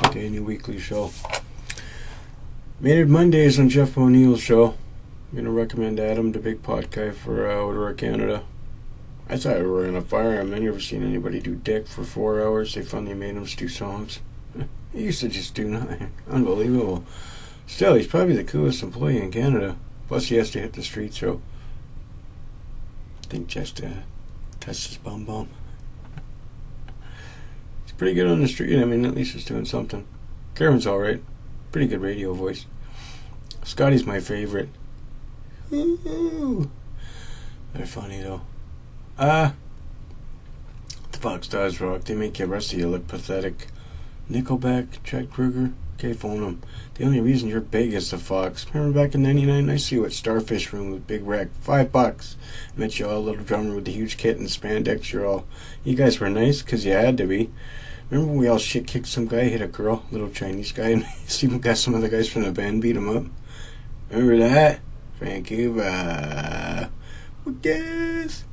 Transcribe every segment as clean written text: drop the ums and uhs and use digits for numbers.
Okay, new weekly show. Maynard Mondays on Jeff O'Neill's show. I'm gonna recommend Adam, the big pot guy for Outdoor Canada. I thought we were gonna fire him. I never seen anybody do dick for 4 hours. They finally made him do songs. He used to just do nothing. Unbelievable. Still, he's probably the coolest employee in Canada. Plus, he has to hit the streets, so I think just touched his bum bum. He's pretty good on the street. I mean, at least he's doing something. Karen's alright. Pretty good radio voice. Scotty's my favorite. Ooh. They're funny, though. The Fox does rock. They make the rest of you look pathetic. Nickelback, Chad Kruger. Okay, phone them. The only reason you're big is the Fox. Remember back in '99? I see you at Starfish Room with Big Wreck. $5. Met you all, little drummer with the huge kit and spandex. You guys were nice because you had to be. Remember when we all shit kicked some guy, hit a girl, little Chinese guy, and Stephen got some of the guys from the band beat him up? Remember that? Vancouver. Who cares?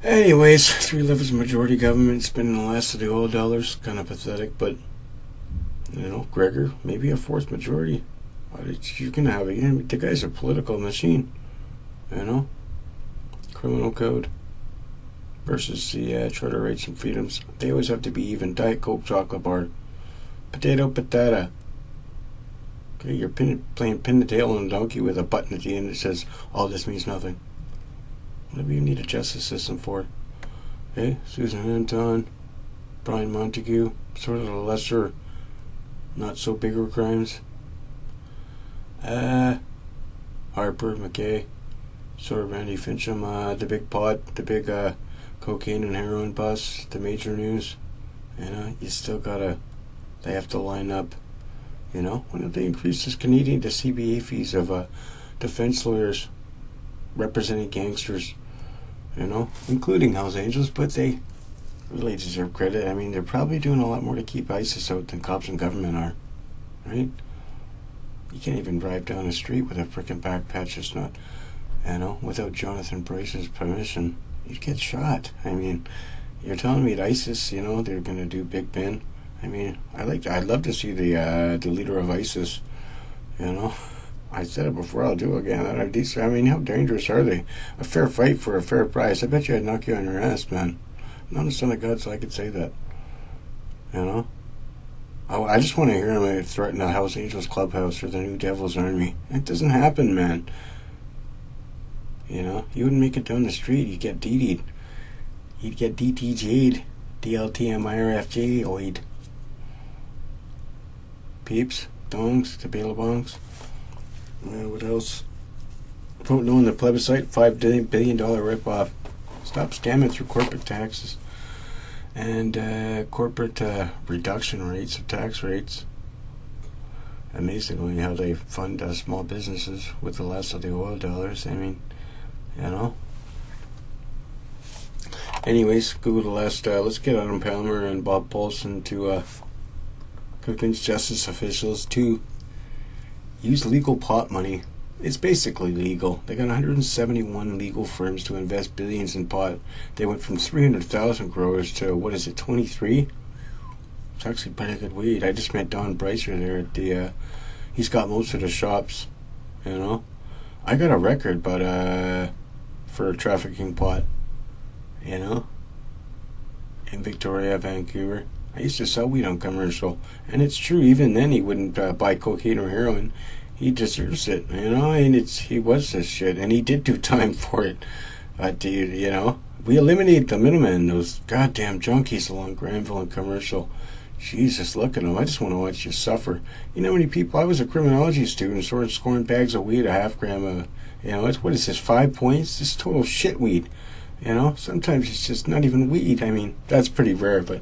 Anyways, 3 levels majority government spending the last of the oil dollars. Kind of pathetic, but Gregor, maybe a 4th majority. You're gonna have it. The guy's a political machine. Criminal code versus the Charter Rights and Freedoms. They always have to be even. Diet Coke, chocolate bar, potato, patata. Okay, you're playing pin the tail on a donkey with a button at the end that says all this means nothing. Whatever you need a justice system for. Okay, Susan Anton, Brian Montague, sort of the lesser, not so bigger crimes. Harper, McKay, sort of Randy Fincham, the big pot, the big cocaine and heroin bust, the major news. You still they have to line up. Why don't they increase the CBA fees of defense lawyers representing gangsters, including Hells Angels, but they really deserve credit. I mean, they're probably doing a lot more to keep ISIS out than cops and government are, right? You can't even drive down the street with a frickin' back patch that's not, without Jonathan Bryce's permission. You'd get shot. I mean, you're telling me at ISIS, they're gonna do Big Ben. I mean, I'd love to see the leader of ISIS, I said it before, I'll do it again. I mean, how dangerous are they? A fair fight for a fair price. I bet you I'd knock you on your ass, man. I'm not the son of God, so I could say that. I just want to hear him threaten the Hells Angels clubhouse or the New Devil's Army. It doesn't happen, man. You wouldn't make it down the street. You'd get DD'd. You'd get DTJ'd. DLTMIRFJ'd. Peeps, dongs, Tabela-bongs. What else? Vote no in the plebiscite, $5 billion ripoff. Stop scamming through corporate taxes and corporate reduction rates of tax rates. Amazingly, how they fund small businesses with the less of the oil dollars. I mean, Anyways, Google the last. Let's get Adam Palmer and Bob Paulson to convince justice officials to use legal pot money. It's basically legal. They got 171 legal firms to invest billions in pot. They went from 300,000 growers to, 23? It's actually pretty good weed. I just met Don Brycer there at the, he's got most of the shops, I got a record, but, for trafficking pot, in Victoria, Vancouver. I used to sell weed on commercial, and it's true, even then he wouldn't buy cocaine or heroin. He deserves it, and he was this shit, and he did do time for it. But, we eliminated the middlemen, those goddamn junkies along Granville and commercial. Jesus, look at them. I just want to watch you suffer. You know how many people, I was a criminology student, scoring bags of weed, a half gram of, what is this, 5 points? This is total shit weed. Sometimes it's just not even weed. I mean, that's pretty rare, but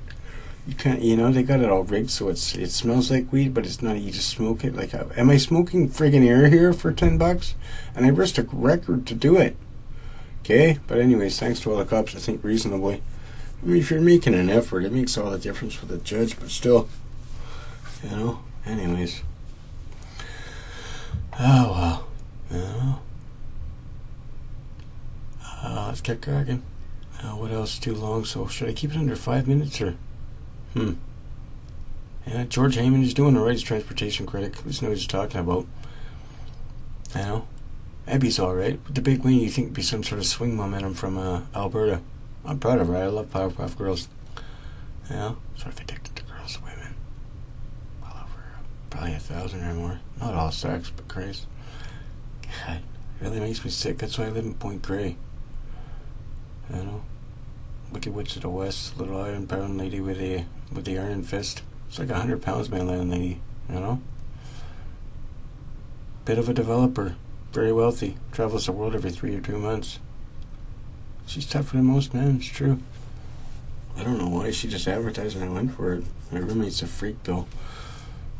you can't, they got it all rigged so it smells like weed, but it's not. You just smoke it. Like, am I smoking friggin' air here for $10? And I risked a record to do it. Okay, but anyways, thanks to all the cops, I think reasonably. I mean, if you're making an effort, it makes all the difference for the judge, but still, anyways. Oh well, let's get cracking. What else is too long? So should I keep it under 5 minutes or? Yeah, George Heyman is doing alright as transportation critic. Who knows what he's talking about? You know, Abby's alright. With the big win, you think it'd be some sort of swing momentum from Alberta. I'm proud of her. I love Powerpuff Girls. You know, sort of addicted to girls, women. Well over probably 1,000 or more. Not all sex, but crazy. God, it really makes me sick. That's why I live in Point Grey. You know, Wicked Witch of the West, little iron bound lady with the iron fist. It's like 100 pounds, my landlady. You know, bit of a developer, very wealthy, travels the world every 3 or 2 months. She's tougher than most men. It's true. I don't know why. She just advertised and I went for it. My roommate's a freak though,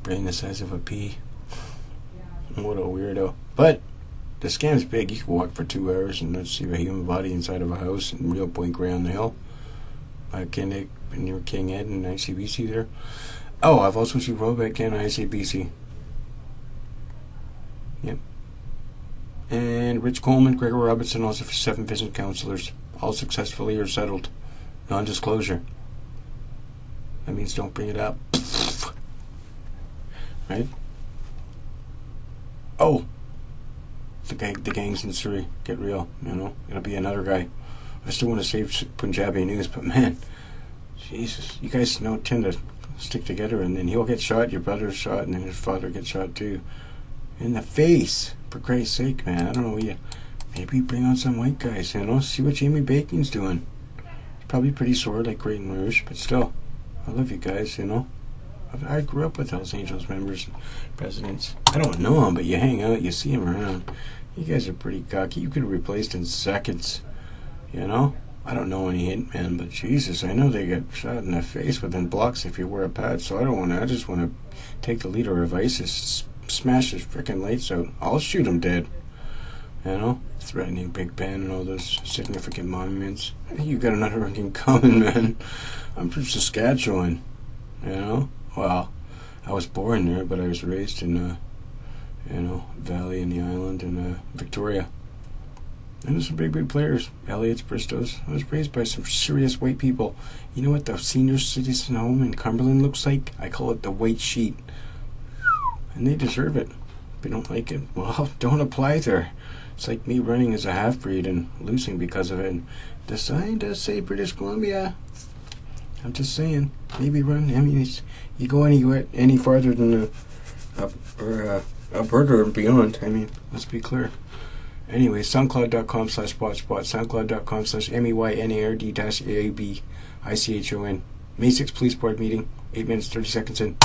brain the size of a pea. What a weirdo. But the scam's big. You can walk for 2 hours and not see a human body inside of a house in real Point Grey on the Hill. Near King Ed and ICBC there. Oh, I've also seen Robeck and ICBC. Yep. And Rich Coleman, Gregor Robinson, also for 7 vision counselors. All successfully or settled. Non-disclosure. That means don't bring it up. Right? Oh! The gangs in Surrey. Get real, you know? It'll be another guy. I still want to save Punjabi news, but man, Jesus, you guys tend to stick together, and then he'll get shot, your brother's shot, and then his father gets shot too. In the face! For Christ's sake, man. I don't know, maybe bring on some white guys, you know? See what Jamie Bacon's doing. He's probably pretty sore like Great Rouge, but still, I love you guys, you know? I grew up with Hells Angels members and presidents. I don't know them, but you hang out, you see them around. You guys are pretty cocky. You could have replaced in seconds. You know? I don't know any hitmen, but Jesus, I know they get shot in the face within blocks if you wear a pad, so I just want to take the leader of ISIS, smash his frickin' lights out. I'll shoot him dead. You know? Threatening Big Ben and all those significant monuments. You got another ranking coming, man. I'm from Saskatchewan. You know? Well, I was born there, but I was raised in, Valley in the Island in Victoria. And there's some big players. Elliott's, Bristow's. I was raised by some serious white people. You know what the senior citizen home in Cumberland looks like? I call it the white sheet. And they deserve it. If they don't like it, well, don't apply there. It's like me running as a half-breed and losing because of it. And the sign does say British Columbia. I'm just saying. Maybe run. I mean, you go any farther than Alberta and beyond. I mean, let's be clear. Anyway, soundcloud.com/spotspot, soundcloud.com/MEYNARD-AABICHON. May 6th Police Board meeting, 8 minutes, 30 seconds in.